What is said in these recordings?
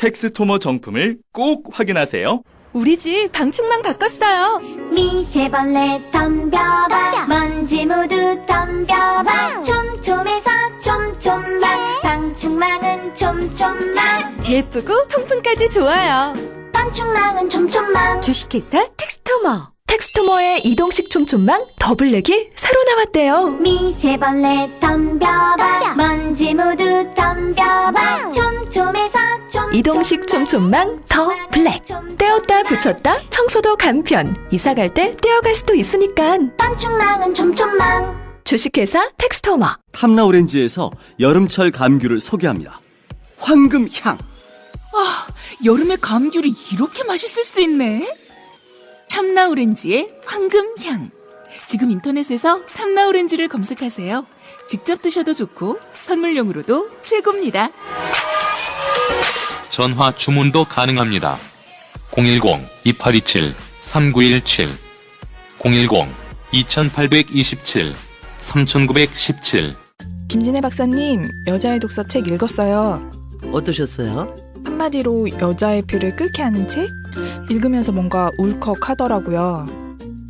텍스토머 정품을 꼭 확인하세요. 우리 집 방충망 바꿨어요. 미세벌레 덤벼봐 먼지 모두 덤벼봐 촘촘해서 촘촘만 방충망은 촘촘만 예쁘고 통풍까지 좋아요. 방충망은 촘촘만 주식회사 텍스토머. 텍스토머의 이동식 촘촘망 더블랙이 새로 나왔대요. 미세벌레 덤벼봐 먼지 모두 덤벼봐 촘촘해서 촘촘만 이동식 촘촘망 더 블랙. 떼었다 붙였다 청소도 간편. 이사 갈 때 떼어갈 수도 있으니까. 방충망은 촘촘만 주식회사 텍스토머. 탐라오렌지에서 여름철 감귤을 소개합니다. 황금향. 여름에 감귤이 이렇게 맛있을 수 있네. 탐라오렌지의 황금향. 지금 인터넷에서 탐라오렌지를 검색하세요. 직접 드셔도 좋고 선물용으로도 최고입니다. 전화 주문도 가능합니다. 010-2827-3917 010-2827-3917 김진애 박사님, 여자의 독서 책 읽었어요. 어떠셨어요? 한마디로 여자의 피를 끓게 하는 책? 읽으면서 뭔가 울컥하더라고요.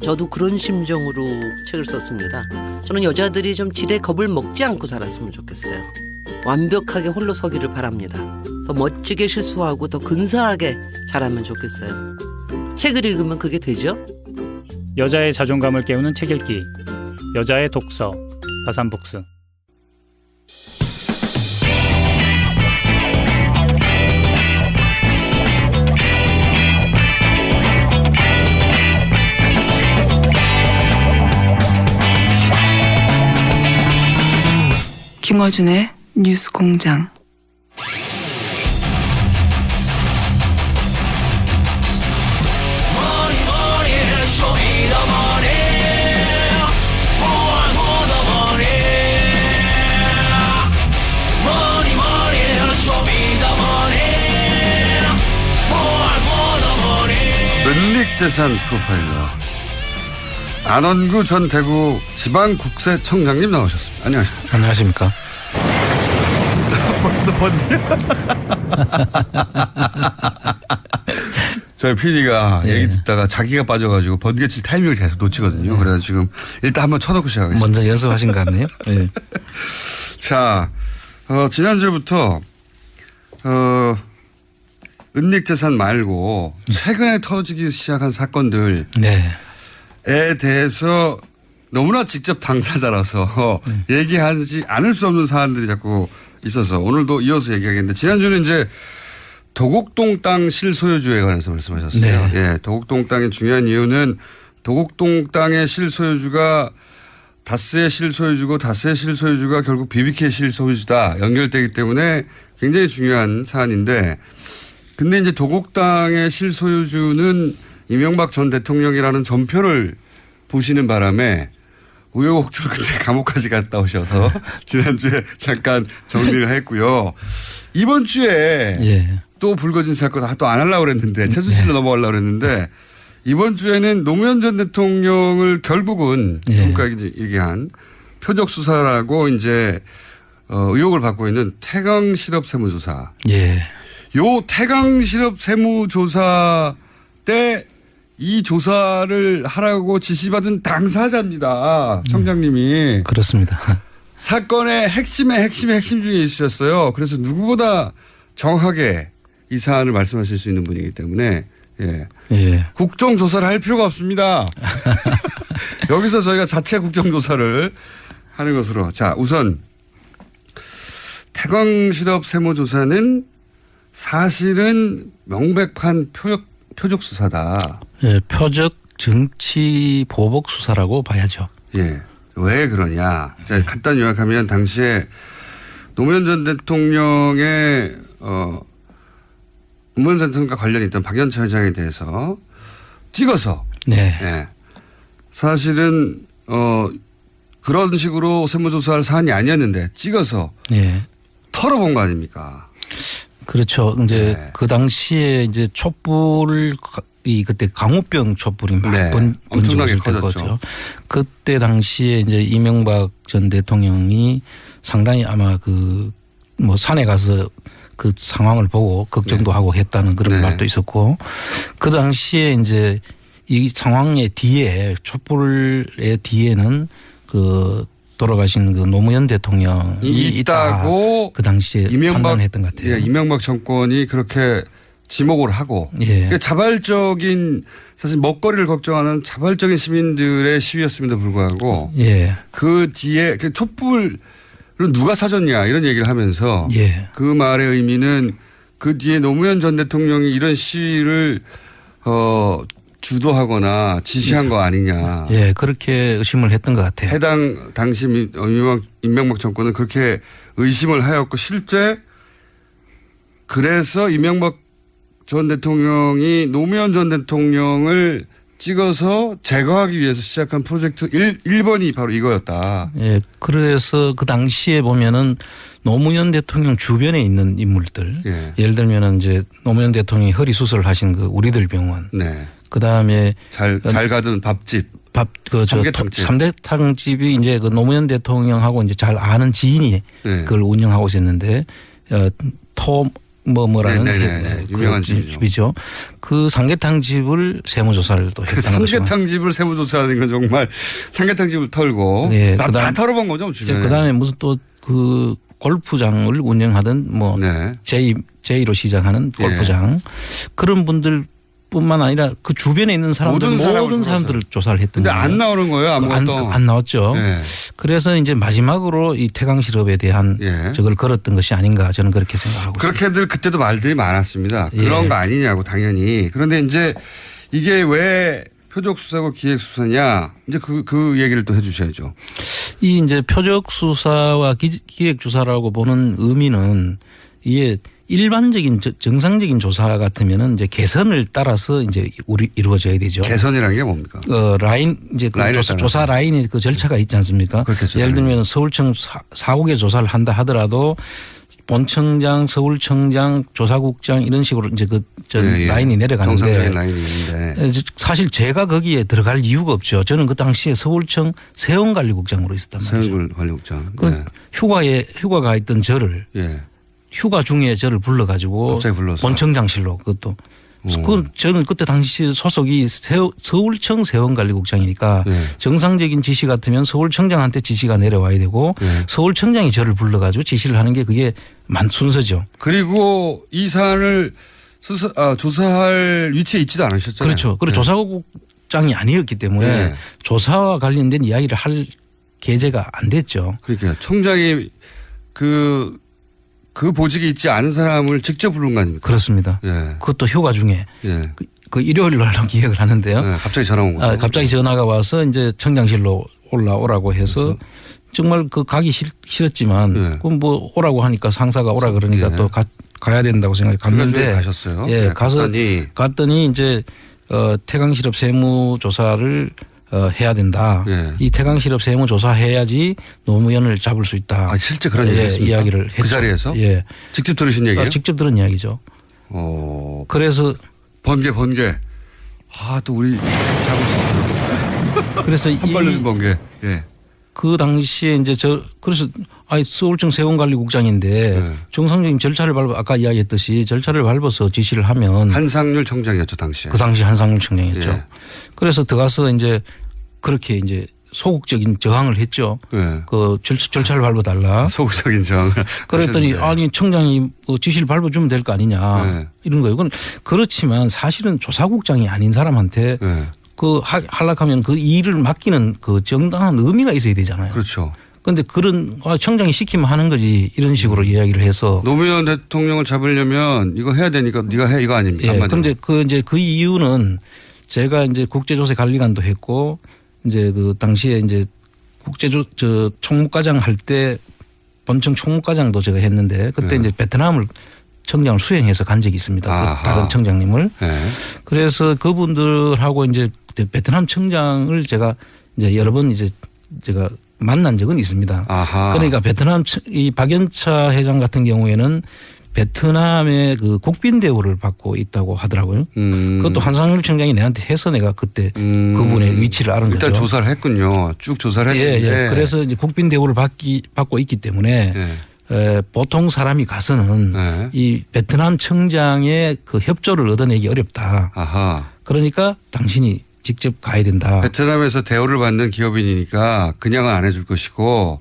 저도 그런 심정으로 책을 썼습니다. 저는 여자들이 좀 지레 겁을 먹지 않고 살았으면 좋겠어요. 완벽하게 홀로 서기를 바랍니다. 더 멋지게 실수하고 더 근사하게 자라면 좋겠어요. 책을 읽으면 그게 되죠? 여자의 자존감을 깨우는 책 읽기. 여자의 독서. 다산북스. 김어준의 뉴스공장. 은닉재산 프로파일러 안원구 전 대구 지방국세청장님 나오셨습니다. 안녕하십니까? 안녕하십니까? 벌써 번개. 저희 PD가 얘기 듣다가 자기가 빠져가지고 번개 칠 타이밍을 계속 놓치거든요. 그래서 지금 일단 한번 쳐놓고 시작하겠습니다. 먼저 연습하신 것 같네요. 네. 자, 지난주부터 은닉재산 말고 최근에 터지기 시작한 사건들에 대해서 너무나 직접 당사자라서 얘기하지 않을 수 없는 사안들이 자꾸 있어서 오늘도 이어서 얘기하겠는데, 지난주는 이제 도곡동 땅 실소유주에 관해서 말씀하셨어요. 네. 예, 도곡동 땅의 중요한 이유는 도곡동 땅의 실소유주가 다스의 실소유주고 다스의 실소유주가 결국 BBK의 실소유주다 연결되기 때문에 굉장히 중요한 사안인데, 근데 이제 도곡 땅의 실소유주는 이명박 전 대통령이라는 전표를 보시는 바람에 우여곡절 끝에 감옥까지 갔다 오셔서 지난주에 잠깐 정리를 했고요. 이번 주에 또 불거진 사건 또 안 하려고 그랬는데 최순실로 넘어가려고 그랬는데, 이번 주에는 노무현 전 대통령을 결국은 지금까지 얘기한 표적 수사라고 이제 의혹을 받고 있는 태강 실업 세무조사. 요 태강 실업 세무조사 때 이 조사를 하라고 지시받은 당사자입니다. 청장님이. 그렇습니다. 사건의 핵심 중에 있으셨어요. 그래서 누구보다 정확하게 이 사안을 말씀하실 수 있는 분이기 때문에 국정조사를 할 필요가 없습니다. 여기서 저희가 자체 국정조사를 하는 것으로. 자, 우선 태광실업 세무조사는 사실은 명백한 표적 수사다. 표적 정치 보복 수사라고 봐야죠. 왜 그러냐. 자, 간단히 요약하면 당시에 노무현 전 대통령의 노무현 전 대통령과 관련이 있던 박연차 회장에 대해서 찍어서 사실은 그런 식으로 세무조사할 사안이 아니었는데 찍어서 털어본 거 아닙니까? 그렇죠. 이제 그 당시에 이제 촛불을 그때 강우병 촛불이 막 엄청나게 번졌을 커졌죠. 때거든요. 그때 당시에 이제 이명박 전 대통령이 상당히 아마 그 뭐 산에 가서 그 상황을 보고 걱정도 하고 했다는 그런 말도 있었고 그 당시에 이제 이 상황의 뒤에 촛불의 뒤에는 그 돌아가신 그 노무현 대통령이 있다고 그 당시에 판단했던 것 같아요. 예, 이명박 정권이 그렇게 지목을 하고 그러니까 자발적인 사실 먹거리를 걱정하는 자발적인 시민들의 시위였음에도 불구하고 그 뒤에 촛불을 누가 사줬냐 이런 얘기를 하면서 그 말의 의미는 그 뒤에 노무현 전 대통령이 이런 시위를 주도하거나 지시한 거 아니냐. 그렇게 의심을 했던 것 같아요. 해당 당시 이명박 정권은 그렇게 의심을 하였고 실제 그래서 이명박 전 대통령이 노무현 전 대통령을 찍어서 제거하기 위해서 시작한 프로젝트 1번이 바로 이거였다. 그래서 그 당시에 보면은 노무현 대통령 주변에 있는 인물들 예를 들면 이제 노무현 대통령이 허리 수술을 하신 그 우리들 병원 그 다음에 잘 가던 밥집. 삼계탕집이 이제 그 노무현 대통령하고 이제 잘 아는 지인이 그걸 운영하고 있었는데 뭐라는 유명한 집이죠. 그 삼계탕집을 세무조사를 또 했다는 거죠. 삼계탕집을 세무조사하는 건 정말 삼계탕집을 털고 다 털어본 거죠. 주변에. 그다음에 무슨 또 그 골프장을 운영하던 뭐 J로 시작하는 골프장 그런 분들 뿐만 아니라 그 주변에 있는 사람들 모든 사람들을 조사를 했던 거예요. 근데 안 나오는 거예요. 아무것도. 안 나왔죠. 그래서 이제 마지막으로 이 태강실업에 대한 저걸 걸었던 것이 아닌가 저는 그렇게 생각하고 있습니다. 그렇게들 그때도 말들이 많았습니다. 그런 거 아니냐고 당연히. 그런데 이제 이게 왜 표적수사고 기획수사냐 이제 그 얘기를 또 해 주셔야죠. 이 이제 표적수사와 기획조사라고 보는 의미는 이게 일반적인 정상적인 조사 같으면은 이제 개선을 따라서 이제 이루어져야 되죠. 개선이라는 게 뭡니까? 라인 이제 그 조사 라인이 그 절차가 있지 않습니까? 예를 들면 서울청 4국에 조사를 한다 하더라도 본청장, 서울청장, 조사국장 이런 식으로 이제 라인이 내려가는데 정상적인 라인이 있는데 사실 제가 거기에 들어갈 이유가 없죠. 저는 그 당시에 서울청 세원관리국장으로 있었단 말이죠. 세원관리국장. 휴가가 있던 저를 휴가 중에 저를 불러가지고 갑자기 불러서 본청장실로 그것도 저는 그때 당시 소속이 서울청 세원관리국장이니까 정상적인 지시 같으면 서울청장한테 지시가 내려와야 되고 서울청장이 저를 불러가지고 지시를 하는 게 그게 순서죠. 그리고 이 사안을 조사할 위치에 있지도 않으셨잖아요. 그렇죠. 그리고 조사국장이 아니었기 때문에 조사와 관련된 이야기를 할 계제가 안 됐죠. 그러니까 청장이 그 보직이 있지 않은 사람을 직접 부른 거 아닙니까? 그렇습니다. 그것도 휴가 중에 그 일요일 날로 기획을 하는데요. 갑자기 전화 온 거죠. 갑자기 전화가 와서 이제 청장실로 올라오라고 해서 정말 그 가기 싫었지만 그럼 뭐 오라고 하니까 상사가 오라 그러니까 또 가야 된다고 생각해 갔는데 가셨어요. 갔더니 이제 태강실업 세무조사를 해야 된다. 이 태강실업 세무조사해야지 노무현을 잡을 수 있다. 실제 그런 이야기를 했죠. 그 자리에서? 직접 들으신 얘기예요? 직접 들은 이야기죠. 그래서 번개. 또 우리 잡을 수 있어요. 그래서 한 발로 번개. 그 당시에 이제 그래서 서울청 세원관리국장인데 정상적인 절차를 아까 이야기했듯이 절차를 밟아서 지시를 하면 한상률 청장이었죠 당시에. 그 당시 한상률 청장이었죠. 그래서 들어가서 이제 그렇게 이제 소극적인 저항을 했죠. 그 절차를 밟아달라. 소극적인 저항을. 그랬더니 아니 청장이 지시를 밟아주면 될 거 아니냐 이런 거예요. 그렇지만 사실은 조사국장이 아닌 사람한테 하락하면 그 일을 맡기는 그 정당한 의미가 있어야 되잖아요. 그렇죠. 그런데 그런 청장이 시키면 하는 거지 이런 식으로 이야기를 해서 노무현 대통령을 잡으려면 이거 해야 되니까 네가 해 이거 아닙니까? 그런데 그 이유는 제가 이제 국제조사관리관도 했고 이제 그 당시에 이제 총무과장 할 때 본청 총무과장도 제가 했는데 그때 이제 베트남을 청장을 수행해서 간 적이 있습니다. 그 다른 청장님을. 그래서 그분들하고 이제 베트남 청장을 제가 이제 여러 번 이제 제가 만난 적은 있습니다. 그러니까 베트남 이 박연차 회장 같은 경우에는 베트남의 그 국빈 대우를 받고 있다고 하더라고요. 그것도 한상률 청장이 내한테 해서 내가 그때 그분의 위치를 아는 거죠. 일단 조사를 했군요. 쭉 조사를 했는데. 그래서 이제 국빈 대우를 받고 있기 때문에 보통 사람이 가서는 네. 이 베트남 청장의 그 협조를 얻어내기 어렵다. 아하. 그러니까 당신이 직접 가야 된다. 베트남에서 대우를 받는 기업인이니까 그냥은 안 해줄 것이고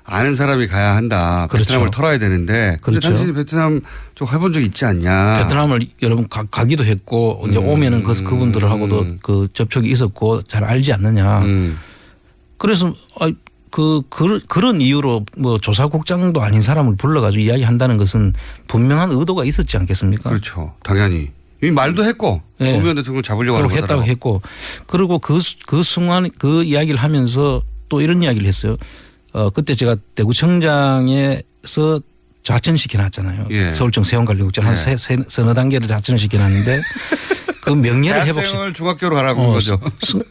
아는 사람이 가야 한다. 그렇죠. 베트남을 털어야 되는데. 그런데 그렇죠. 당신이 베트남 쪽 해본 적 있지 않냐. 베트남을 여러분 가기도 했고 이제 오면은 그분들하고도 그 접촉이 있었고 잘 알지 않느냐. 그래서 그런 이유로 뭐 조사국장도 아닌 사람을 불러가지고 이야기한다는 것은 분명한 의도가 있었지 않겠습니까? 그렇죠. 당연히. 이미 말도 했고 네. 노무현 대통령 잡으려고 하는 했다고 거더라고. 했고 그리고 그 순간 그 이야기를 하면서 또 이런 이야기를 했어요. 그때 제가 대구청장에서 좌천시켜 놨잖아요. 예. 서울청 세원관리국장 한 예. 서너 단계를 좌천시켜 놨는데 그 명예를 대학생을 중학교로 가라고 한 거죠.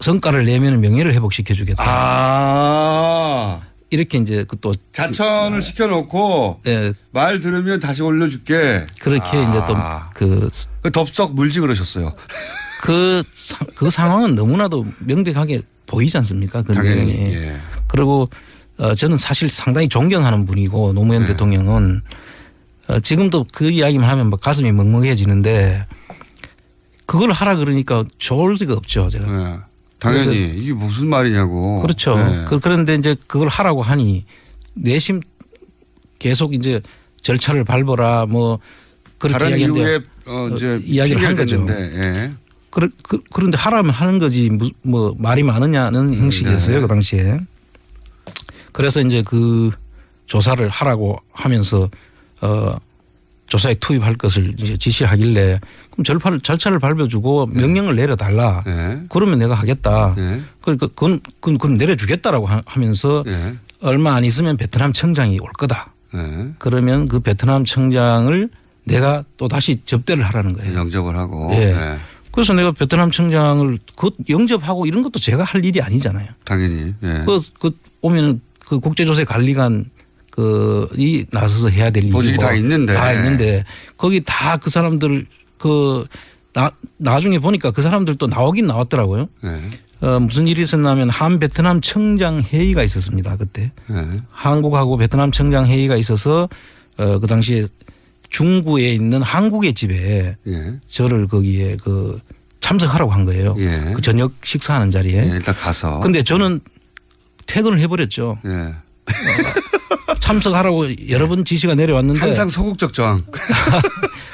성과를 내면 명예를 회복시켜 주겠다. 아. 이렇게 이제 또 자천을 시켜놓고 예. 말 들으면 다시 올려줄게. 그렇게 이제 또 그 덥석 물지 그러셨어요. 그 상황은 너무나도 명백하게 보이지 않습니까? 그 당연히. 내용이. 예. 그리고 저는 사실 상당히 존경하는 분이고 노무현 대통령은 지금도 그 이야기만 하면 막 가슴이 먹먹해지는데 그걸 하라 그러니까 좋을 리가 없죠. 제가. 네. 당연히 이게 무슨 말이냐고. 그렇죠. 네. 그런데 이제 그걸 하라고 하니 내심 계속 이제 절차를 밟아라 뭐 그렇게 다른 이야기했는데 이유에 이제 이야기를 한 거죠. 예. 그런데 하라면 하는 거지 뭐 말이 많으냐는 형식이었어요. 네. 그 당시에. 그래서 이제 그 조사를 하라고 하면서 조사에 투입할 것을 이제 지시하길래 그럼 절차를 밟아주고 명령을 내려달라. 네. 그러면 내가 하겠다. 네. 그러니까 그건 내려주겠다라고 하면서 네. 얼마 안 있으면 베트남 청장이 올 거다. 네. 그러면 그 베트남 청장을 내가 또 다시 접대를 하라는 거예요. 영접을 하고. 예. 네. 그래서 내가 베트남 청장을 그 영접하고 이런 것도 제가 할 일이 아니잖아요. 당연히. 예. 그 오면은 그 국제조세 관리관 이 나서서 해야 될 일이고 보직이 다 있는데 거기 다 그 사람들 나중에 보니까 그 사람들도 나오긴 나왔더라고요. 네. 무슨 일이 있었냐면 한 베트남 청장 회의가 있었습니다. 그때 네. 한국하고 베트남 청장 회의가 있어서 그 당시에 중구에 있는 한국의 집에 예. 저를 거기에 참석하라고 한 거예요. 예. 그 저녁 식사하는 자리에. 예, 일단 가서. 근데 저는 퇴근을 해버렸죠. 예. 참석하라고 여러 번 지시가 내려왔는데 항상 소극적 저항.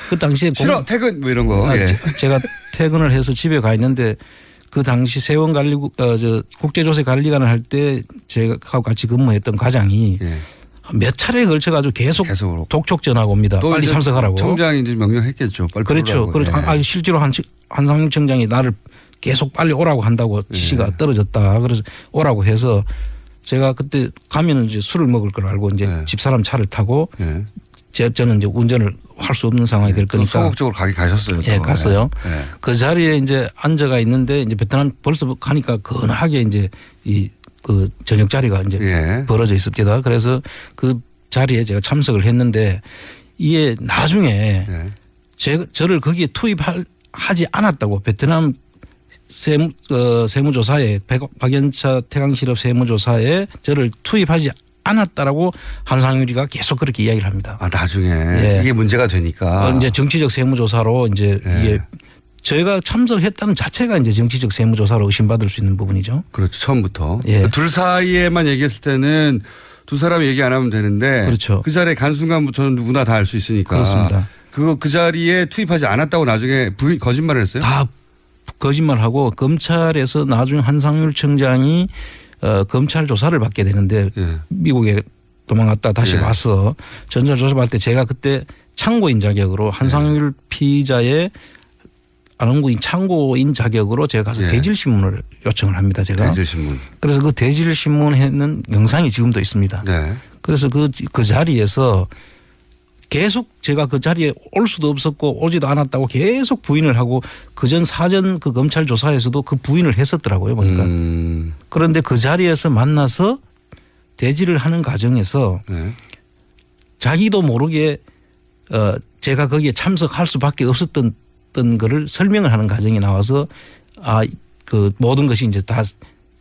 그 당시에 싫어 퇴근 뭐 이런 거. 예. 제가 퇴근을 해서 집에 가 있는데 그 당시 세원관리국 국제조세관리관을 할 때 제가 같이 근무했던 과장이 예. 몇 차례에 걸쳐가지고 계속 독촉 전화가 옵니다. 빨리 참석하라고. 청장이 이제 명령했겠죠. 빨리 그렇죠. 그래서 실제로 한상윤 청장이 나를 계속 빨리 오라고 한다고 지시가 떨어졌다. 그래서 오라고 해서 제가 그때 가면은 이제 술을 먹을 걸 알고 이제 집사람 차를 타고 저는 이제 운전을 할 수 없는 상황이 될 거니까 소극적으로 가셨어요. 예, 갔어요. 네. 그 자리에 이제 앉아가 있는데 이제 베트남 벌써 가니까 건하게 이제 그 저녁 자리가 이제 벌어져 있습니다. 그래서 그 자리에 제가 참석을 했는데 이게 나중에 저를 거기에 투입하지 않았다고 베트남 세무조사에 박연차 태강실업 세무조사에 저를 투입하지 않았다라고 한상유리가 계속 그렇게 이야기를 합니다. 아 나중에 이게 문제가 되니까 이제 정치적 세무조사로 이제 이게 저희가 참석했다는 자체가 이제 정치적 세무조사로 의심받을 수 있는 부분이죠. 그렇죠. 처음부터. 예. 둘 사이에만 얘기했을 때는 두 사람이 얘기 안 하면 되는데 그렇죠. 그 자리에 간 순간부터는 누구나 다 알 수 있으니까. 그렇습니다. 그 자리에 투입하지 않았다고 나중에 거짓말을 했어요? 다 거짓말하고 검찰에서 나중에 한상률 청장이 검찰 조사를 받게 되는데 미국에 도망갔다 다시 와서 전자 조사받을 때 제가 그때 참고인 자격으로 한상률 피의자의 안원구인 참고인 자격으로 제가 가서 대질신문을 요청을 합니다. 제가. 대질신문. 그래서 그 대질신문에는 영상이 지금도 있습니다. 네. 그래서 그 자리에서 계속 제가 그 자리에 올 수도 없었고 오지도 않았다고 계속 부인을 하고 그전 사전 그 검찰 조사에서도 그 부인을 했었더라고요. 보니까. 그런데 그 자리에서 만나서 대질을 하는 과정에서 자기도 모르게 제가 거기에 참석할 수밖에 없었던 거를 설명을 하는 과정이 나와서 그 모든 것이 이제 다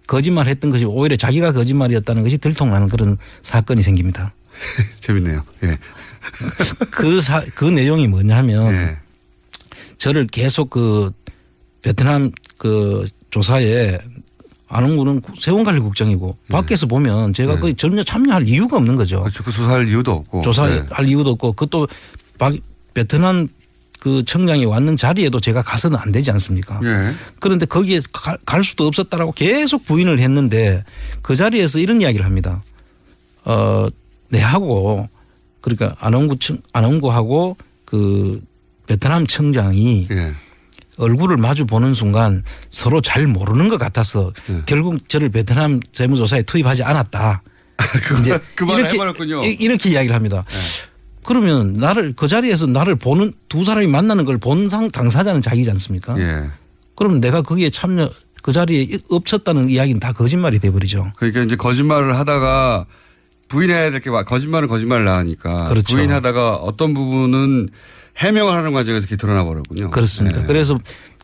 거짓말 했던 것이 오히려 자기가 거짓말이었다는 것이 들통나는 그런 사건이 생깁니다. 재밌네요. 예. 그 내용이 뭐냐면 예. 저를 계속 그 베트남 그 조사에 안흥구는 세원관리국장이고 밖에서 보면 제가 거의 전혀 참여할 이유가 없는 거죠. 그렇죠. 그 조사할 이유도 없고. 조사할 이유도 없고 그것도 베트남 그 청장이 왔는 자리에도 제가 가서는 안 되지 않습니까? 예. 그런데 거기에 갈 수도 없었다라고 계속 부인을 했는데 그 자리에서 이런 이야기를 합니다. 내하고 그러니까 안흥구하고 그 베트남 청장이 얼굴을 마주 보는 순간 서로 잘 모르는 것 같아서 결국 저를 베트남 세무조사에 투입하지 않았다. 이제 그 말을 해버렸군요. 이렇게 이야기를 합니다. 그러면 그 자리에서 나를 보는 두 사람이 만나는 걸 본 당사자는 자기지 않습니까? 예. 그럼 내가 거기에 그 자리에 엎쳤다는 이야기는 다 거짓말이 돼버리죠. 그러니까 이제 거짓말을 하다가 부인해야 될 게 거짓말을 나으니까. 그렇죠. 부인하다가 어떤 부분은 해명을 하는 과정에서 이렇게 드러나 버렸군요. 그렇습니다. 네. 그래서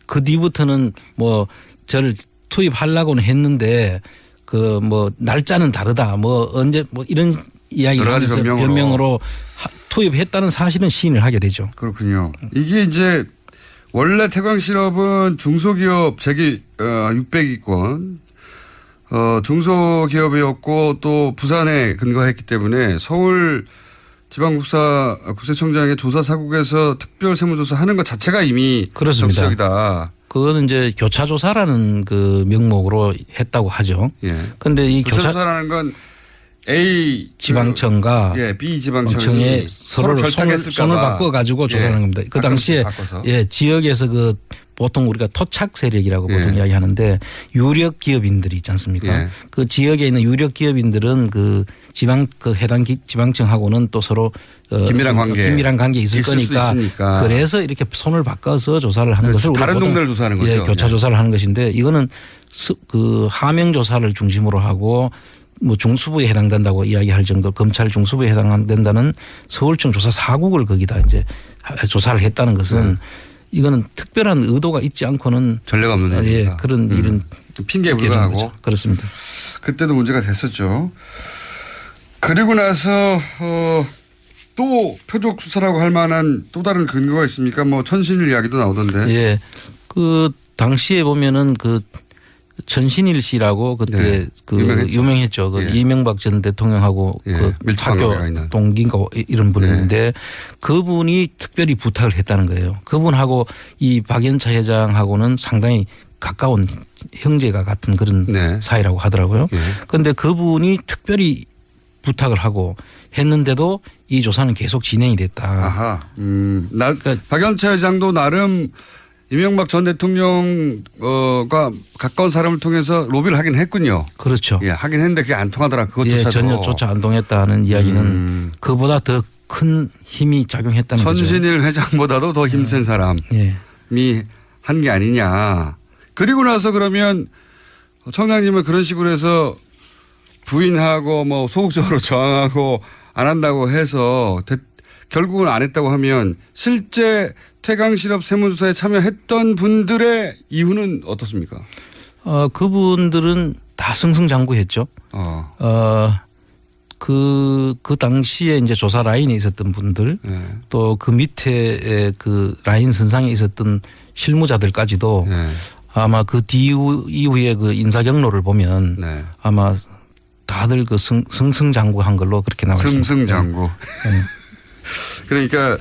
그 뒤부터는 뭐 저를 투입하려고는 했는데 그 뭐 날짜는 다르다 뭐 언제 뭐 이런 이야기를 하면서 변명으로 투입했다는 사실은 시인을 하게 되죠. 그렇군요. 이게 이제 원래 태광실업은 중소기업 재기 600위권 중소기업이었고 또 부산에 근거했기 때문에 서울 지방국세청장의 조사 사국에서 특별 세무조사 하는 것 자체가 이미 그렇습니다. 적시적이다. 그거는 이제 교차조사라는 그 명목으로 했다고 하죠. 그런데 이 교차조사라는 건 A 지방청과 B 지방청이 서로 손을 바꿔 가지고 조사하는 겁니다. 그 당시에 지역에서 그 보통 우리가 토착 세력이라고 보통 이야기하는데 유력 기업인들이 있지 않습니까? 그 지역에 있는 유력 기업인들은 그 해당 지방청하고는 또 서로 긴밀한 관계 있을 거니까 그래서 이렇게 손을 바꿔서 조사를 하는 것을 다른 동네를 조사하는 거죠. 교차 조사를 하는 것인데 이거는 그 하명 조사를 중심으로 하고 뭐 중수부에 해당된다고 이야기할 정도 검찰 중수부에 해당된다는 서울청 조사 사국을 거기다 이제 조사를 했다는 것은 이거는 특별한 의도가 있지 않고는 전례가 없는 일이다. 그런 일은 핑계에 불과하고 그렇습니다. 그때도 문제가 됐었죠. 그리고 나서 또 표적 수사라고 할 만한 또 다른 근거가 있습니까? 뭐 천신일 이야기도 나오던데. 예, 그 당시에 보면은 그 천신일 씨라고 그때 유명했죠. 그 이명박 전 대통령하고 그 학교 동기인가 이런 분인데 그분이 특별히 부탁을 했다는 거예요. 그분하고 이 박연차 회장하고는 상당히 가까운 형제가 같은 그런 사이라고 하더라고요. 그런데 그분이 특별히 부탁을 하고 했는데도 이 조사는 계속 진행이 됐다. 아하. 그러니까 박연차 회장도 나름 이명박 전 대통령과 가까운 사람을 통해서 로비를 하긴 했군요. 그렇죠. 예, 하긴 했는데 그게 안 통하더라. 그것조차도. 전혀조차 안 통했다는 이야기는 그보다 더 큰 힘이 작용했다는 거죠. 천신일 회장보다도 더 힘센 사람이 한 게 아니냐. 그리고 나서 그러면 청장님은 그런 식으로 해서 부인하고 뭐 소극적으로 저항하고 안 한다고 해서 결국은 안 했다고 하면 실제 태광실업 세무조사에 참여했던 분들의 이유는 어떻습니까? 그분들은 다 승승장구했죠. 그 당시에 이제 조사 라인에 있었던 분들 또 그 밑에 그 라인 선상에 있었던 실무자들까지도 아마 그 이후에 그 인사 경로를 보면 아마 다들 그 승승장구한 걸로 그렇게 나와 있습니다. 승승장구. 그러니까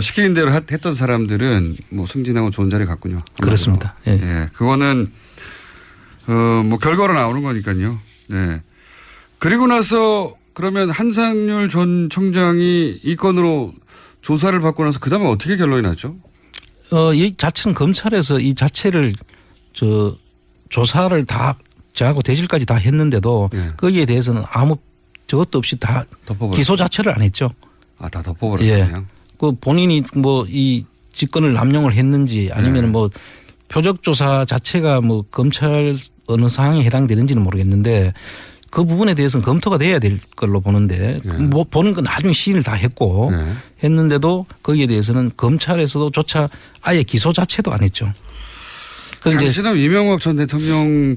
시키는 대로 했던 사람들은 뭐 승진하고 좋은 자리 갔군요. 그렇습니다. 예, 그거는 뭐 결과로 나오는 거니까요. 네. 그리고 나서 그러면 한상률 전 청장이 이 건으로 조사를 받고 나서 그 다음에 어떻게 결론이 났죠? 이 자체는 검찰에서 이 자체를 조사를 다 저하고 대질까지 다 했는데도 거기에 대해서는 아무 저것도 없이 다 기소 자체를 안 했죠. 다 덮어버렸어요. 그 본인이 뭐 이 직권을 남용을 했는지 아니면 뭐 표적 조사 자체가 뭐 검찰 어느 상황에 해당되는지는 모르겠는데 그 부분에 대해서는 검토가 돼야 될 걸로 보는데 뭐 보는 건 나중에 시인을 다 했고 했는데도 거기에 대해서는 검찰에서도 조차 아예 기소 자체도 안 했죠. 당시는 이명박 전 대통령이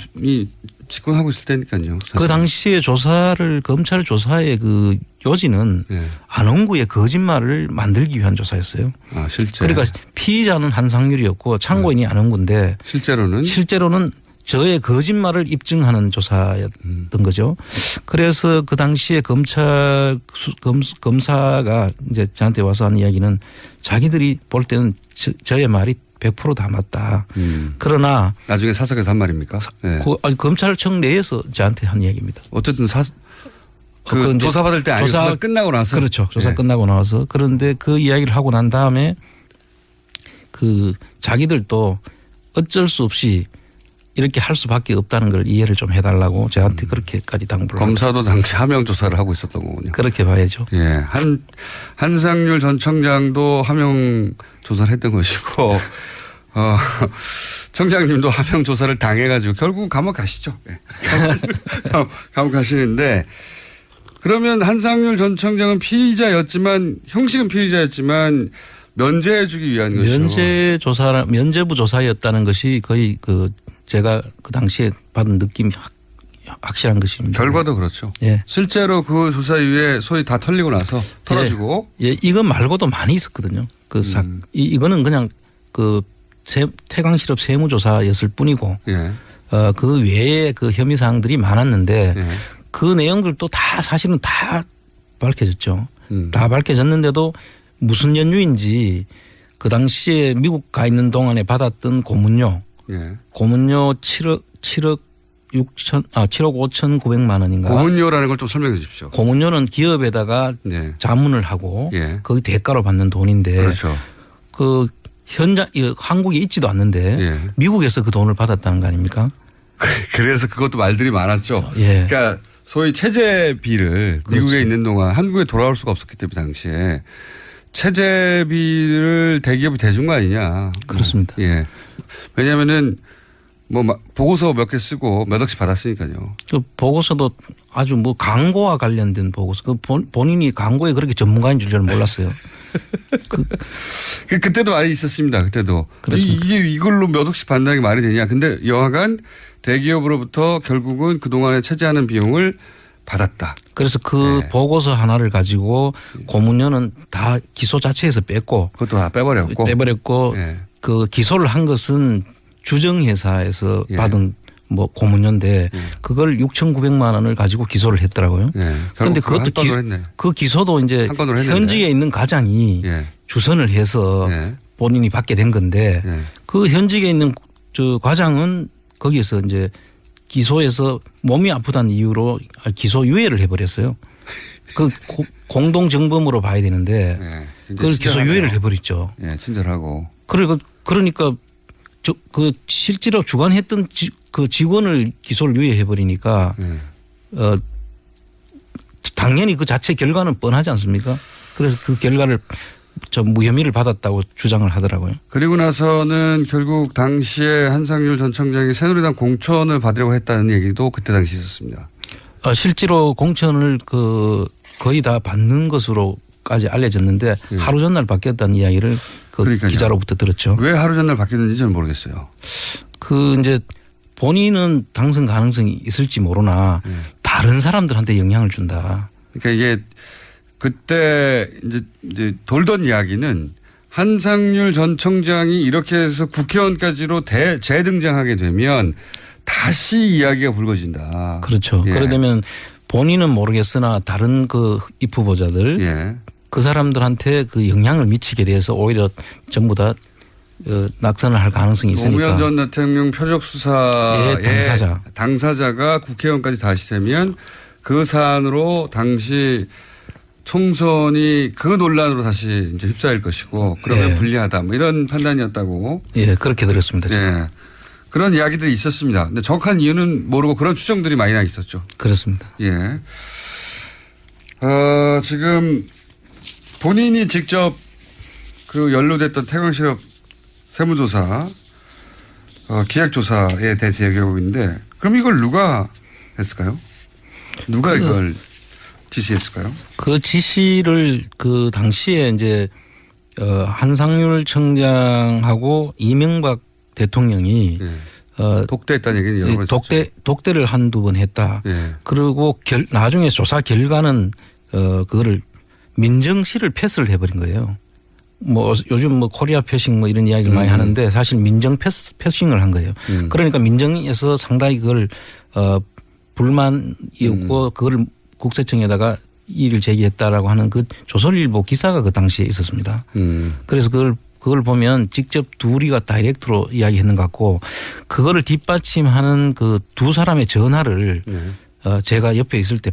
집권하고 있을 때니까요. 사실. 그 당시에 조사를 검찰 조사의 그 요지는 안홍구의 거짓말을 만들기 위한 조사였어요. 아, 실제. 그러니까 피의자는 한상률이었고 참고인이 안홍구인데 실제로는 저의 거짓말을 입증하는 조사였던 거죠. 그래서 그 당시에 검사가 이제 저한테 와서 하는 이야기는 자기들이 볼 때는 저의 말이 100% 다 맞다. 그러나 나중에 사석에서 한 말입니까? 네. 검찰청 내에서 저한테 한 이야기입니다. 어쨌든 조사 받을 때 아니고 조사 끝나고 나서. 그렇죠. 조사 끝나고 나서. 그런데 그 이야기를 하고 난 다음에 그 자기들도 어쩔 수 없이 이렇게 할 수밖에 없다는 걸 이해를 좀 해달라고 저한테 그렇게까지 당부를. 검사도 당시 하명 조사를 하고 있었던 거군요. 그렇게 봐야죠. 예, 한상률 전 청장도 하명 조사를 했던 것이고, 청장님도 하명 조사를 당해가지고 결국은 감옥 가시죠. 예. 감옥 가시는데 그러면 한상률 전 청장은 피의자였지만 형식은 피의자였지만 면제해주기 위한 것이죠. 면제부 조사였다는 것이 거의 제가 그 당시에 받은 느낌이 확실한 것입니다. 결과도 그렇죠. 예. 실제로 그 조사 이후에 소위 다 털리고 나서 털어지고. 예, 이거 말고도 많이 있었거든요. 이거는 그냥 태광실업 세무조사였을 뿐이고, 그 외에 그 혐의 사항들이 많았는데, 그 내용들도 다 사실은 다 밝혀졌죠. 다 밝혀졌는데도 무슨 연유인지 그 당시에 미국 가 있는 동안에 받았던 고문료 7억 5,900만 원인가. 고문료라는 걸 좀 설명해 주십시오. 고문료는 기업에다가 자문을 하고 거기 대가로 받는 돈인데 그렇죠. 그 한국에 있지도 않는데 미국에서 그 돈을 받았다는 거 아닙니까? 그래서 그것도 말들이 많았죠. 예. 그러니까 소위 체재비를 그렇죠. 미국에 있는 동안 한국에 돌아올 수가 없었기 때문에 당시에 체재비를 대기업이 대준 거 아니냐. 그렇습니다. 예. 왜냐하면은 보고서 몇 개 쓰고 몇 억씩 받았으니까요. 그 보고서도 아주 광고와 관련된 보고서. 본인이 광고에 그렇게 전문가인 줄 저는 몰랐어요. 그때도 말이 있었습니다. 그때도. 이걸로 몇 억씩 받는다는 게 말이 되냐. 근데 여하간 대기업으로부터 결국은 그동안에 체재하는 비용을 받았다. 그래서 그 보고서 하나를 가지고 고문료는 다 기소 자체에서 뺐고. 그것도 다 빼버렸고. 그 기소를 한 것은 주정회사에서 받은 고문료인데 그걸 6,900만 원을 가지고 기소를 했더라고요. 그런데 그것도 그 기소도 이제 현직에 있는 가장이 주선을 해서 본인이 받게 된 건데 그 현직에 있는 과장은 거기에서 이제 기소해서 몸이 아프다는 이유로 기소 유예를 해버렸어요. 그 공동 정범으로 봐야 되는데 그걸 기소 유예를 해버렸죠. 예, 친절하고. 그러니까 그 실제로 주관했던 그 직원을 기소를 유예해버리니까 당연히 그 자체 결과는 뻔하지 않습니까? 그래서 그 결과를 무혐의를 받았다고 주장을 하더라고요. 그리고 나서는 결국 당시에 한상률 전 청장이 새누리당 공천을 받으려고 했다는 얘기도 그때 당시 있었습니다. 실제로 공천을 거의 다 받는 것으로까지 알려졌는데 하루 전날 바뀌었다는 이야기를 기자로부터 들었죠. 왜 하루 전날 바뀌었는지 저는 모르겠어요. 이제 본인은 당선 가능성이 있을지 모르나 다른 사람들한테 영향을 준다. 그러니까 이게 그때 이제 돌던 이야기는 한상률 전 청장이 이렇게 해서 국회의원까지로 재등장하게 되면 다시 이야기가 불거진다. 그렇죠. 그러려면 본인은 모르겠으나 다른 입 후보자들 그 사람들한테 그 영향을 미치게 돼서 오히려 전부 다 낙선을 할 가능성이 있으니까. 노무현 전 대통령 표적 수사의 당사자가 국회의원까지 다시 되면 그 사안으로 당시 총선이 그 논란으로 다시 이제 휩싸일 것이고 그러면 불리하다 이런 판단이었다고. 예, 그렇게 들었습니다. 예. 그런 이야기들이 있었습니다. 근데 정확한 이유는 모르고 그런 추정들이 많이 나 있었죠. 그렇습니다. 예. 지금 본인이 직접 연루됐던 태광실업 세무조사, 기획조사에 대해서 얘기하고 있는데 그럼 이걸 누가 했을까요? 누가 이걸 지시했을까요? 그 지시를 당시에 이제 한상률 청장하고 이명박 대통령이 독대했다는 얘기는 여러 번 독대를 한두 번 했다. 예. 그리고 나중에 조사 결과는 그거를 민정실을 패스를 해버린 거예요. 뭐 요즘 뭐 코리아 패싱 뭐 이런 이야기를 많이 하는데 사실 민정 패싱을 한 거예요. 그러니까 민정에서 상당히 그걸 불만이었고 그걸 국세청에다가 이의를 제기했다라고 하는 그 조선일보 기사가 그 당시에 있었습니다. 그래서 그걸 보면 직접 둘이가 다이렉트로 이야기했는 것 같고 그거를 뒷받침하는 그 두 사람의 전화를 제가 옆에 있을 때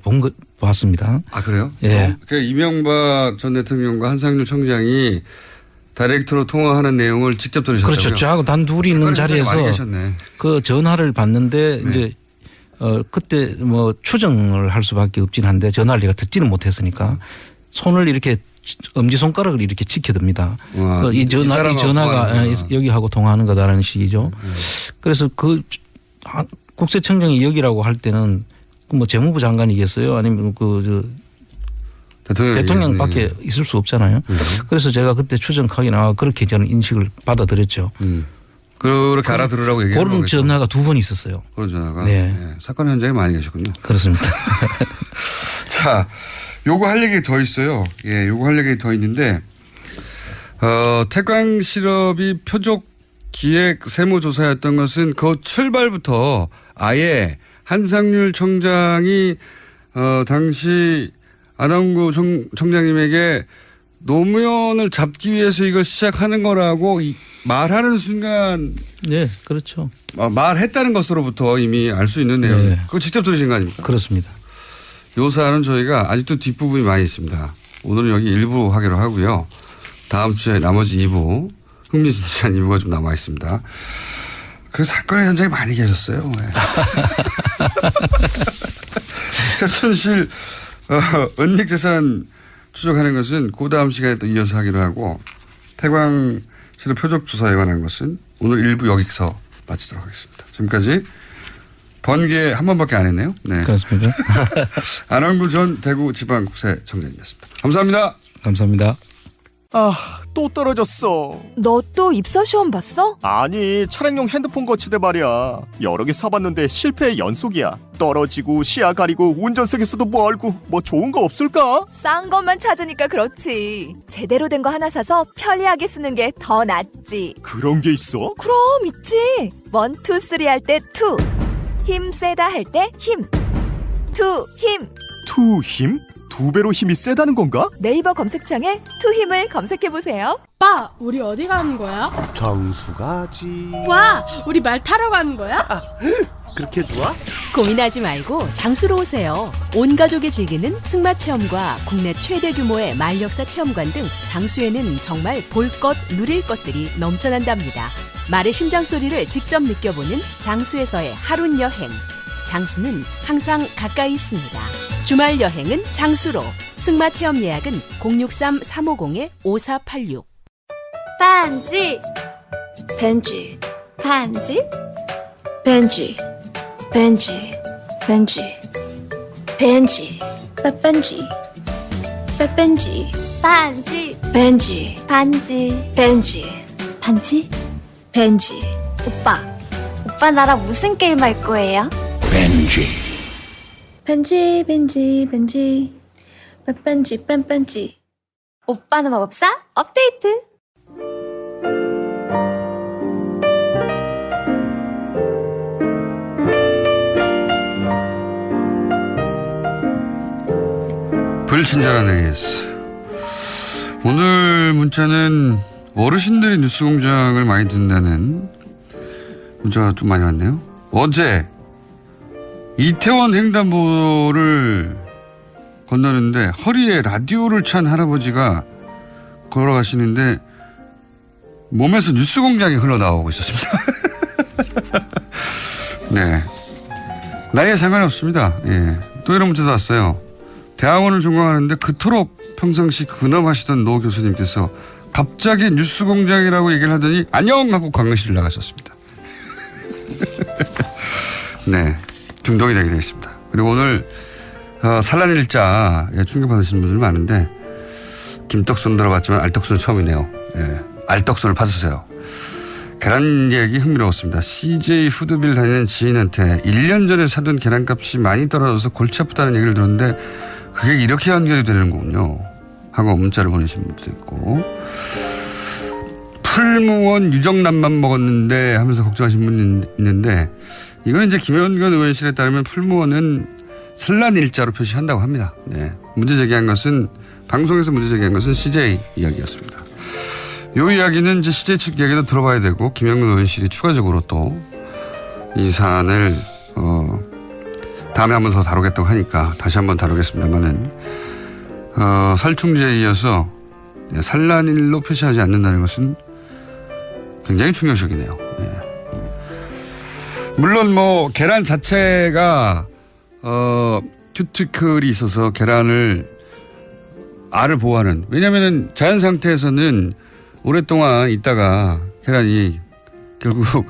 봤습니다. 아, 그래요? 예. 그러니까 이명박 전 대통령과 한상률 청장이 다이렉트로 통화하는 내용을 직접 들으셨다고요? 그렇죠. 저하고 단 둘이 있는 자리에서 그 전화를 받는데 이제 그때 뭐 추정을 할 수밖에 없긴 한데 전화를 내가 듣지는 못했으니까 손을 이렇게 엄지손가락을 이렇게 지켜듭니다. 이 전화가 여기하고 통화하는 거다라는 식이죠. 그래서 그 국세청장이 여기라고 할 때는 뭐 재무부 장관이겠어요? 아니면 대통령밖에 있을 수 없잖아요. 그래서 제가 그때 추정하기 나와 그렇게 저는 인식을 받아들였죠. 그렇게 알아들으라고 얘기하는 그런 전화가 두 번 있었어요. 그런 전화가? 네. 네. 사건 현장에 많이 계셨군요. 그렇습니다. 자, 요거 할 얘기 더 있어요. 예, 요거 할 얘기 더 있는데, 태광 실업이 표적 기획 세무조사였던 것은 그 출발부터 아예 한상률 청장이 당시 안원구 청장님에게 노무현을 잡기 위해서 이걸 시작하는 거라고 말하는 순간. 네, 그렇죠. 말했다는 것으로부터 이미 알 수 있는 내용. 네. 그거 직접 들으신 거 아닙니까? 그렇습니다. 요 사안은 저희가 아직도 뒷부분이 많이 있습니다. 오늘은 여기 1부 하기로 하고요. 다음 주에 나머지 2부, 흥미진진한 2부가 좀 남아 있습니다. 그 사건의 현장에 많이 계셨어요. 네. 최순실 은닉재산 추적하는 것은 그 다음 시간에 또 이어서 하기로 하고 태광실의 표적조사에 관한 것은 오늘 1부 여기서 마치도록 하겠습니다. 지금까지 번개 한 번밖에 안 했네요. 네. 그렇습니다. 안원구 전 대구지방국세청장님이었습니다. 감사합니다. 감사합니다. 아, 또 떨어졌어. 너 또 입사 시험 봤어? 아니, 차량용 핸드폰 거치대 말이야. 여러 개 사봤는데 실패의 연속이야. 떨어지고 시야 가리고 운전석에서도 멀고 뭐 좋은 거 없을까? 싼 것만 찾으니까 그렇지. 제대로 된 거 하나 사서 편리하게 쓰는 게 더 낫지. 그런 게 있어? 그럼 있지. 1, 2, 3 할 때 2. 힘 세다 할 때 힘. 2 힘. 2 힘? 2배로 힘이 세다는 건가? 네이버 검색창에 2 힘을 검색해보세요. 오빠, 우리 어디 가는 거야? 정수 가지. 와, 우리 말 타러 가는 거야? 그렇게 좋아? 고민하지 말고 장수로 오세요. 온 가족이 즐기는 승마 체험과 국내 최대 규모의 말역사 체험관 등 장수에는 정말 볼 것, 누릴 것들이 넘쳐난답니다. 말의 심장 소리를 직접 느껴보는 장수에서의 하룬 여행. 장수는 항상 가까이 있습니다. 주말 여행은 장수로. 승마 체험 예약은 063-350-5486. 반지 벤지 반지 벤지 벤지 벤지 벤지 빼뺀지 빼뺀지 반지 벤지 반지 벤지 반지 벤지 오빠 나랑 무슨 게임 할 거예요? 벤지 벤지 빼뺀지 뺀뺀지 오빠는 마법사 업데이트. 불친절한 AS. 오늘 문자는 어르신들이 뉴스공장을 많이 듣는다는 문자가 좀 많이 왔네요. 어제 이태원 횡단보도를 건너는데 허리에 라디오를 찬 할아버지가 걸어가시는데 몸에서 뉴스공장이 흘러나오고 있었습니다. 네, 나이에 상관이 없습니다. 예. 또 이런 문자도 왔어요. 대학원을 전공하는데 그토록 평상시 근엄하시던 노 교수님께서 갑자기 뉴스공장이라고 얘기를 하더니 안녕 하고 강의실을 나가셨습니다. 네, 중독이 되게 되겠습니다. 그리고 오늘 산란일자 충격받으시는 분들 많은데 김떡순 들어봤지만 알떡순은 처음이네요. 예, 알떡순을 받으세요. 계란 얘기 흥미로웠습니다. CJ 푸드빌 다니는 지인한테 1년 전에 사둔 계란값이 많이 떨어져서 골치 아프다는 얘기를 들었는데 그게 이렇게 연결이 되는 거군요. 하고 문자를 보내신 분도 있고, 풀무원 유정란만 먹었는데 하면서 걱정하신 분이 있는데, 이건 이제 김현건 의원실에 따르면 풀무원은 산란일자로 표시한다고 합니다. 네. 방송에서 문제 제기한 것은 CJ 이야기였습니다. 이 이야기는 이제 CJ 측 이야기도 들어봐야 되고, 김현건 의원실이 추가적으로 또 이 사안을 다음에 한번 더 다루겠다고 하니까 다시 한번 다루겠습니다만은, 살충제에 이어서 산란일로 표시하지 않는다는 것은 굉장히 충격적이네요. 네. 물론 뭐 계란 자체가 큐티클이 있어서 계란을 알을 보호하는, 왜냐하면 자연 상태에서는 오랫동안 있다가 계란이 결국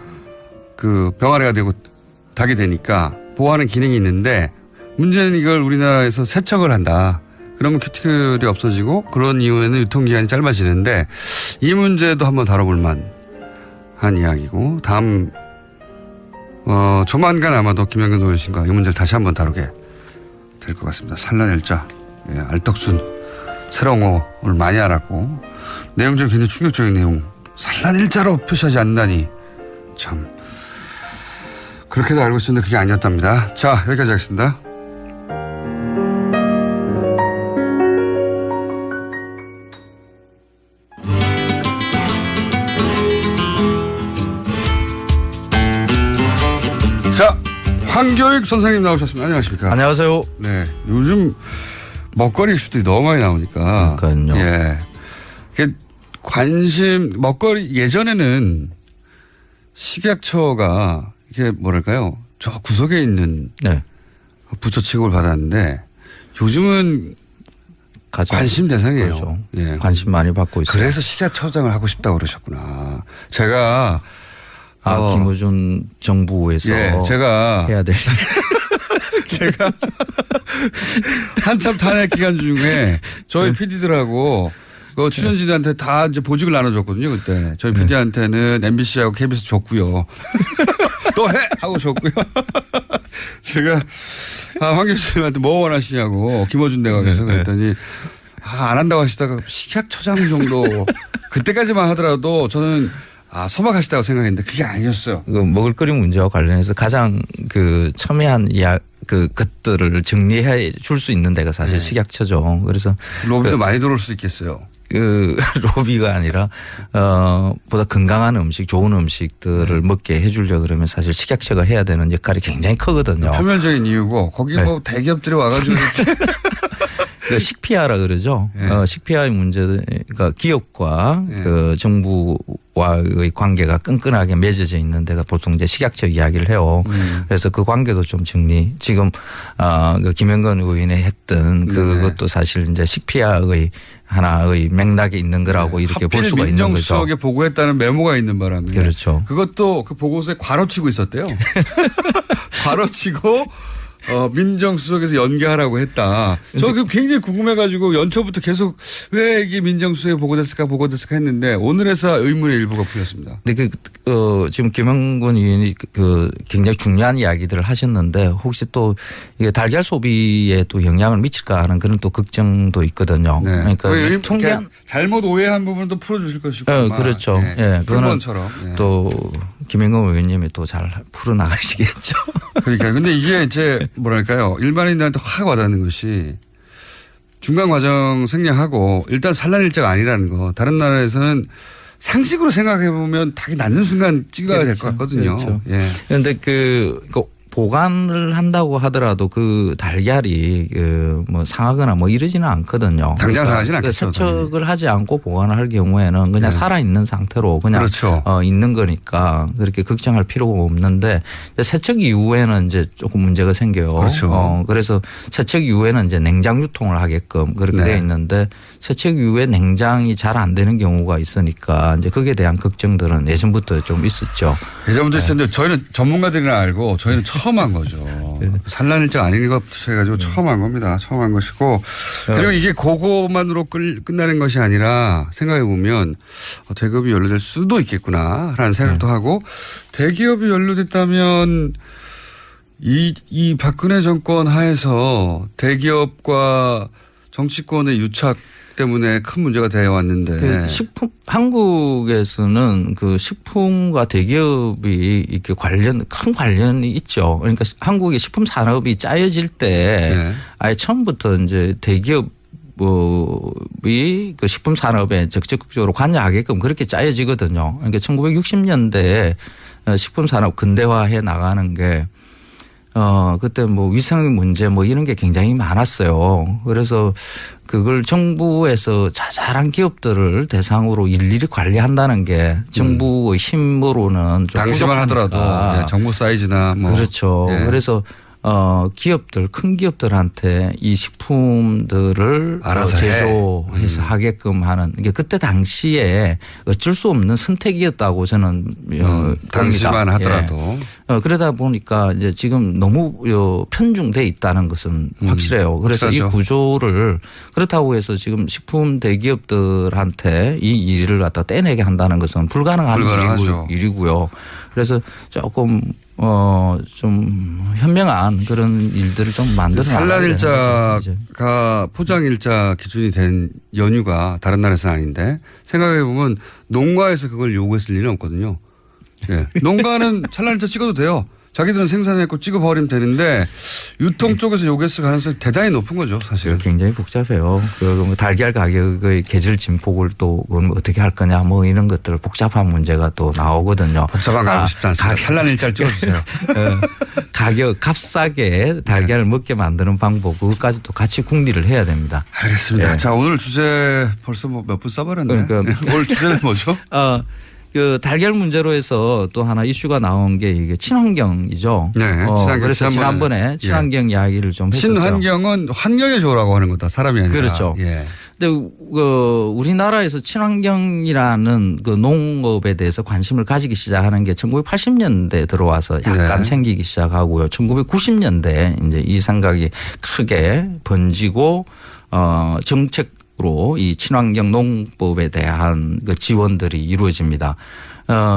그 병아리가 되고 닭이 되니까 보호하는 기능이 있는데, 문제는 이걸 우리나라에서 세척을 한다. 그러면 큐티클이 없어지고 그런 이후에는 유통기한이 짧아지는데, 이 문제도 한번 다뤄볼 만한 이야기고, 다음 조만간 아마도 김현근 의원실과 이 문제를 다시 한번 다루게 될 것 같습니다. 산란일자, 예, 알떡순 새로운 거 오늘 많이 알았고, 내용적으로 굉장히 충격적인 내용, 산란일자로 표시하지 않는다니 참, 그렇게도 알고 있었는데 그게 아니었답니다. 자, 여기까지 하겠습니다. 자, 황교익 선생님 나오셨습니다. 안녕하십니까? 안녕하세요. 네, 요즘 먹거리 이슈들이 너무 많이 나오니까. 그러니까요. 예. 먹거리, 예전에는 식약처가 이게 뭐랄까요, 저 구석에 있는 부처 취급을 받았는데, 요즘은 관심 대상이에요. 그렇죠. 예. 관심 많이 받고 있어요. 그래서 식약처장을 하고 싶다고 그러셨구나. 제가 김우준 정부에서 제가 해야 될 제가 한참 탄핵 기간 중에 저희 PD들하고 그 출연진한테 다 이제 보직을 나눠줬거든요. 그때 저희 PD한테는 MBC하고 KBS 줬고요. 또 해 하고 줬고요. 제가 황 교수님한테 뭐 원하시냐고, 김어준 내각에서 그랬더니 안 한다고 하시다가 식약처장 정도 그때까지만 하더라도 저는 소박하시다고 생각했는데 그게 아니었어요. 그 먹을거리 문제와 관련해서 가장 그 첨예한 것들을 정리해 줄 수 있는 데가 사실 식약처죠. 그래서 로비도 많이 들어올 수 있겠어요. 로비가 아니라 보다 건강한 음식, 좋은 음식들을 먹게 해주려 그러면 사실 식약처가 해야 되는 역할이 굉장히 크거든요. 표면적인 이유고, 거기 뭐 대기업들이 와가지고 그 식피아라 그러죠. 식피아의 문제가 기업과 그 정부와의 관계가 끈끈하게 맺어져 있는 데가 보통 이제 식약처 이야기를 해요. 그래서 그 관계도 좀 정리. 지금 그 김현건 의원이 했던 그것도 사실 이제 식피아의 하나의 맥락에 있는 거라고 이렇게 볼 수가 있는 거죠. 민정수석에 보고했다는 메모가 있는 바람에. 그렇죠. 그것도 그 보고서에 괄호치고 있었대요. 괄호치고 민정수석에서 연계하라고 했다. 저 그 굉장히 궁금해가지고 연초부터 계속 왜 이게 민정수석에 보고됐을까 했는데 오늘에서 의문의 일부가 풀렸습니다. 근데 지금 김영건 의원이 굉장히 중요한 이야기들을 하셨는데, 혹시 또 이게 달걀 소비에 또 영향을 미칠까 하는 그런 또 걱정도 있거든요. 네. 그러니까 통계한 잘못 오해한 부분도 풀어주실 것이고. 그렇죠. 네. 그거는 네. 또 김영건 의원님이 또 잘 풀어나가시겠죠. 그러니까 근데 이게 이제 뭐랄까요, 일반인들한테 확 와닿는 것이 중간 과정 생략하고 일단 산란일자가 아니라는 거. 다른 나라에서는 상식으로 생각해 보면 닭이 낳는 순간 찍어야 될 것 같거든요. 그렇죠. 예. 그런데 보관을 한다고 하더라도 그 달걀이 뭐 상하거나 뭐 이러지는 않거든요. 당장 상하지는 않겠죠. 세척을 하지 않고 보관을 할 경우에는 그냥 살아있는 상태로 그냥 그렇죠. 있는 거니까 그렇게 걱정할 필요가 없는데, 세척 이후에는 이제 조금 문제가 생겨요. 그렇죠. 그래서 세척 이후에는 이제 냉장 유통을 하게끔 그렇게 되어 있는데, 세척 이후에 냉장이 잘 안 되는 경우가 있으니까 이제 거기에 대한 걱정들은 예전부터 좀 있었죠. 예전부터 있었는데 저희는 전문가들이나 알고 저희는 처음 한 거죠. 산란일자 아닌 것부터 해가지고 처음 한 겁니다. 처음 한 것이고 그리고 이게 그거만으로 끝나는 것이 아니라 생각해 보면 대기업이 연루될 수도 있겠구나라는 생각도 하고 대기업이 연루됐다면 이 박근혜 정권 하에서 대기업과 정치권의 유착 때문에 큰 문제가 되어 왔는데 한국에서는 그 식품과 대기업이 이렇게 큰 관련이 있죠. 그러니까 한국의 식품 산업이 짜여질 때 아예 처음부터 이제 대기업이 그 식품 산업에 적극적으로 관여하게끔 그렇게 짜여지거든요. 그러니까 1960년대에 식품 산업 근대화해 나가는 게 그때 뭐 위생 문제 뭐 이런 게 굉장히 많았어요. 그래서 그걸 정부에서 자잘한 기업들을 대상으로 일일이 관리한다는 게 정부의 힘으로는 좀 당시만 하더라도 정부 사이즈나 뭐. 그렇죠. 그래서 기업들, 큰 기업들한테 이 식품들을 알아서 제조해서 하게끔 하는 이게 그때 당시에 어쩔 수 없는 선택이었다고 저는 당시만 하더라도. 그러다 보니까 이제 지금 너무 편중돼 있다는 것은 확실해요. 그래서 그렇죠. 이 구조를 그렇다고 해서 지금 식품 대기업들한테 이 일을 갖다 떼내게 한다는 것은 불가능한 일이고요. 그래서 조금 좀 현명한 그런 일들을 좀 만들어 산란일자가 포장일자 기준이 된 연유가 다른 나라에서는 아닌데 생각해 보면 농가에서 그걸 요구했을 일은 없거든요. 농가는 산란일자 찍어도 돼요. 자기들은 생산했고 찍어버리면 되는데 유통 쪽에서 요구했을 가능성이 대단히 높은 거죠, 사실. 굉장히 복잡해요. 그 달걀 가격의 계절 진폭을 또 어떻게 할 거냐 뭐 이런 것들 복잡한 문제가 또 나오거든요. 복잡한 거 알고 싶지 않습니다. 산란일자를 찍어주세요. 가격 값싸게 달걀을 먹게 만드는 방법 그것까지도 같이 궁리를 해야 됩니다. 알겠습니다. 자, 오늘 주제 벌써 뭐 몇 분 써버렸네. 그러니까 오늘 주제는 뭐죠? 그 달걀 문제로 해서 또 하나 이슈가 나온 게 이게 친환경이죠. 네. 친환경. 그래서 지난번에 친환경 이야기를 좀 했었어요. 친환경은 환경에 좋으라고 하는 거다. 사람이 아니라. 그렇죠. 근데 우리나라에서 친환경이라는 그 농업에 대해서 관심을 가지기 시작하는 게 1980년대 들어와서 약간 생기기 시작하고요. 1990년대 이제 이 생각이 크게 번지고 정책 으로 이 친환경 농법에 대한 그 지원들이 이루어집니다.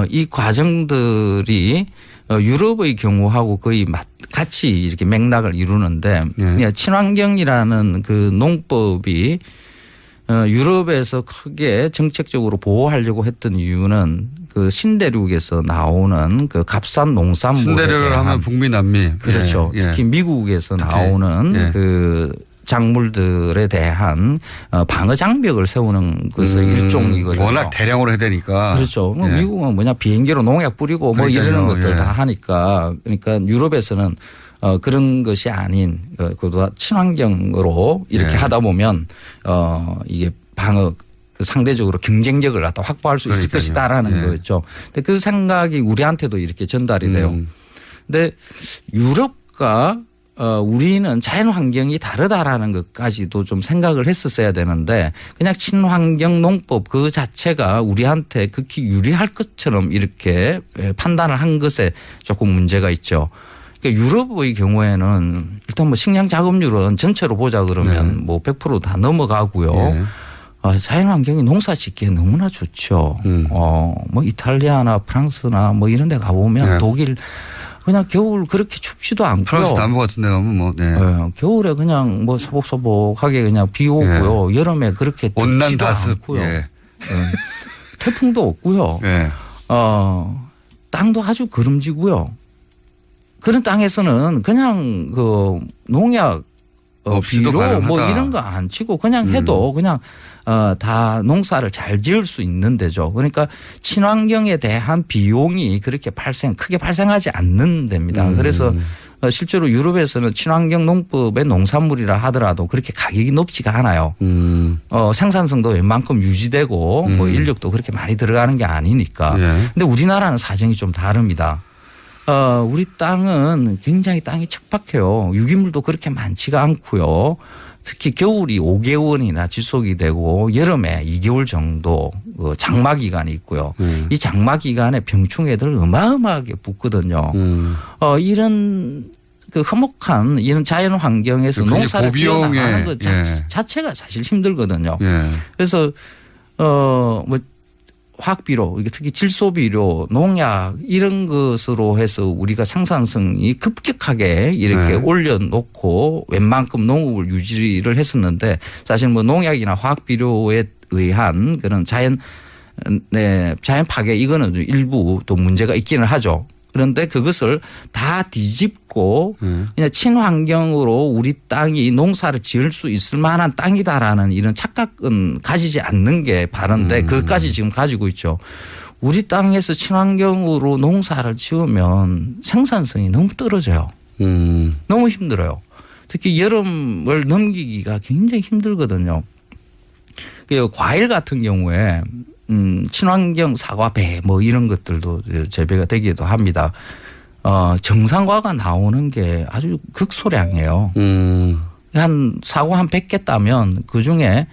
이 과정들이 유럽의 경우하고 거의 같이 이렇게 맥락을 이루는데 친환경이라는 그 농법이 유럽에서 크게 정책적으로 보호하려고 했던 이유는 그 신대륙에서 나오는 그 값싼 농산물에 신대륙을 대한 하면 북미 남미 그렇죠. 특히 미국에서 나오는 그 작물들에 대한 방어 장벽을 세우는 것의 일종이거든요. 워낙 대량으로 해야 되니까. 그렇죠. 미국은 뭐냐 비행기로 농약 뿌리고 뭐 이러는 것들 다 하니까 그러니까 유럽에서는 그런 것이 아닌 그보다 친환경으로 이렇게 하다 보면 이게 방어 상대적으로 경쟁력을 갖다 확보할 수 있을 것이다라는 거였죠. 근데 그 생각이 우리한테도 이렇게 전달이 돼요. 근데 유럽과 우리는 자연 환경이 다르다라는 것까지도 좀 생각을 했었어야 되는데 그냥 친환경 농법 그 자체가 우리한테 극히 유리할 것처럼 이렇게 판단을 한 것에 조금 문제가 있죠. 그러니까 유럽의 경우에는 일단 뭐 식량 작업률은 전체로 보자 그러면 뭐 100% 다 넘어가고요. 자연 환경이 농사 짓기에 너무나 좋죠. 뭐 이탈리아나 프랑스나 뭐 이런 데 가보면 독일 그냥 겨울 그렇게 춥지도 않고요. 프랑스 남부 같은 데 가면 뭐. 겨울에 그냥 뭐 소복소복하게 그냥 비 오고요. 여름에 그렇게 온난 덥지도 다습. 않고요. 태풍도 없고요. 땅도 아주 거름지고요. 그런 땅에서는 그냥 그 농약 비료 뭐 이런 거 안 치고 그냥 해도 그냥 다 농사를 잘 지을 수 있는 데죠. 그러니까 친환경에 대한 비용이 그렇게 크게 발생하지 않는 데입니다. 그래서 실제로 유럽에서는 친환경 농법의 농산물이라 하더라도 그렇게 가격이 높지가 않아요. 생산성도 웬만큼 유지되고 뭐 인력도 그렇게 많이 들어가는 게 아니니까. 근데 우리나라는 사정이 좀 다릅니다. 우리 땅은 굉장히 땅이 척박해요. 유기물도 그렇게 많지가 않고요. 특히 겨울이 5개월이나 지속이 되고 여름에 2개월 정도 장마 기간이 있고요. 이 장마 기간에 병충 애들 어마어마하게 붙거든요. 이런 그 화목한 이런 자연 환경에서 농사를 지어나가는 것 자체가 사실 힘들거든요. 그래서 뭐 화학비료, 특히 질소비료, 농약 이런 것으로 해서 우리가 생산성이 급격하게 이렇게 올려놓고 웬만큼 농업을 유지를 했었는데 사실 뭐 농약이나 화학비료에 의한 그런 자연 파괴 이거는 일부 또 문제가 있기는 하죠. 그런데 그것을 다 뒤집고 그냥 친환경으로 우리 땅이 농사를 지을 수 있을 만한 땅이다라는 이런 착각은 가지지 않는 게 바른데 그것까지 지금 가지고 있죠. 우리 땅에서 친환경으로 농사를 지으면 생산성이 너무 떨어져요. 너무 힘들어요. 특히 여름을 넘기기가 굉장히 힘들거든요. 과일 같은 경우에 친환경 사과, 배 뭐 이런 것들도 재배가 되기도 합니다. 정상과가 나오는 게 아주 극소량이에요. 한 사과 한 100개 따면 그중에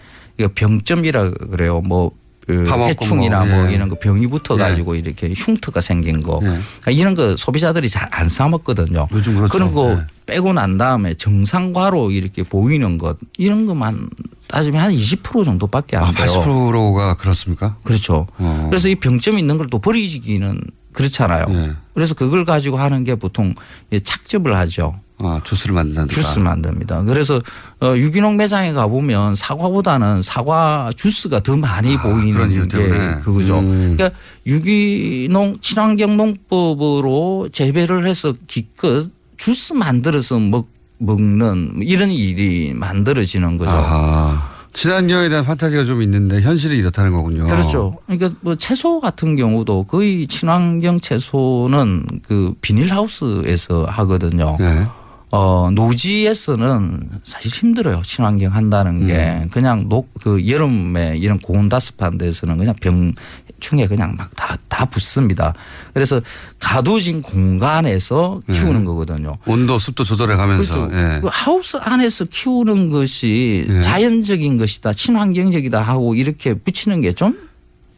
병점이라 그래요. 뭐 해충이나 뭐 이런 거 병이 붙어 가지고 이렇게 흉터가 생긴 거 이런 거 소비자들이 잘 안 사 먹거든요. 요즘 그렇죠. 그런 거 빼고 난 다음에 정상과로 이렇게 보이는 것 이런 것만 따지면 한 20% 정도밖에 안 돼요. 80%가 그렇습니까? 그렇죠. 그래서 이 병점이 있는 걸 또 버리기는 그렇잖아요. 그래서 그걸 가지고 하는 게 보통 착즙을 하죠. 주스를 만든다. 주스 만듭니다. 그래서 유기농 매장에 가보면 사과보다는 사과 주스가 더 많이 보이는 게 그거죠. 그러니까 유기농 친환경 농법으로 재배를 해서 기껏 주스 만들어서 먹는 이런 일이 만들어지는 거죠. 친환경에 대한 판타지가 좀 있는데 현실이 이렇다는 거군요. 그렇죠. 그러니까 뭐 채소 같은 경우도 거의 친환경 채소는 그 비닐하우스에서 하거든요. 노지에서는 사실 힘들어요. 친환경 한다는 게 그냥 그 여름에 이런 고온다습한 데서는 그냥 병충해 그냥 막 다 붙습니다. 그래서 가둬진 공간에서 키우는 거거든요. 온도 습도 조절해 가면서. 그렇죠. 그 하우스 안에서 키우는 것이 자연적인 것이다, 친환경적이다 하고 이렇게 붙이는 게 좀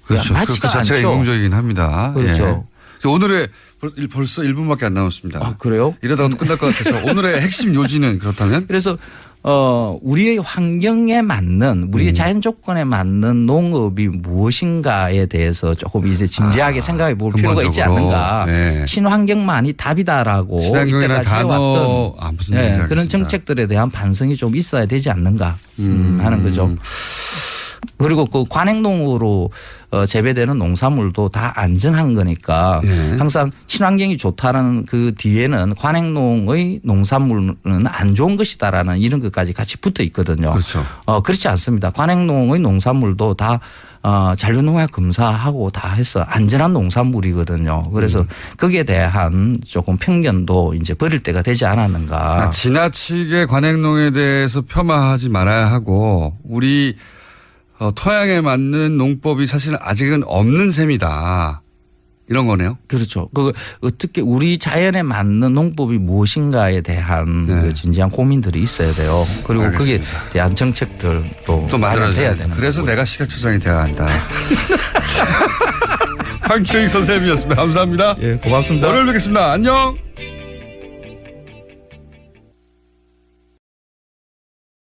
그렇죠. 맞지가 그 자체가 않죠. 이공적이긴 합니다. 그렇죠. 오늘의 벌써 1분밖에 안 남았습니다. 그래요? 이러다가 또 끝날 것 같아서 오늘의 핵심 요지는 그렇다면? 그래서 우리의 환경에 맞는 우리의 자연 조건에 맞는 농업이 무엇인가에 대해서 조금 이제 진지하게 생각해 볼 필요가 있지 않는가. 친환경만이 답이다라고 이때까지 해왔던 무슨 그런 정책들에 대한 반성이 좀 있어야 되지 않는가 하는 거죠. 그리고 그 관행농으로 재배되는 농산물도 다 안전한 거니까 항상 친환경이 좋다는 그 뒤에는 관행농의 농산물은 안 좋은 것이다라는 이런 것까지 같이 붙어 있거든요. 그렇죠. 그렇지 않습니다. 관행농의 농산물도 다 잔류농약 검사하고 다 해서 안전한 농산물이거든요. 그래서 거기에 대한 조금 편견도 이제 버릴 때가 되지 않았는가. 지나치게 관행농에 대해서 폄하하지 말아야 하고 우리 토양에 맞는 농법이 사실은 아직은 없는 셈이다. 이런 거네요. 그렇죠. 어떻게 우리 자연에 맞는 농법이 무엇인가에 대한 그 진지한 고민들이 있어야 돼요. 그리고 알겠습니다. 거기에 대한 정책들도 또 만들어야 되는 그래서 거고요. 내가 시각추정이 돼야 한다. 황교익 선생님이었습니다. 감사합니다. 고맙습니다. 월요일 뵙겠습니다. 안녕.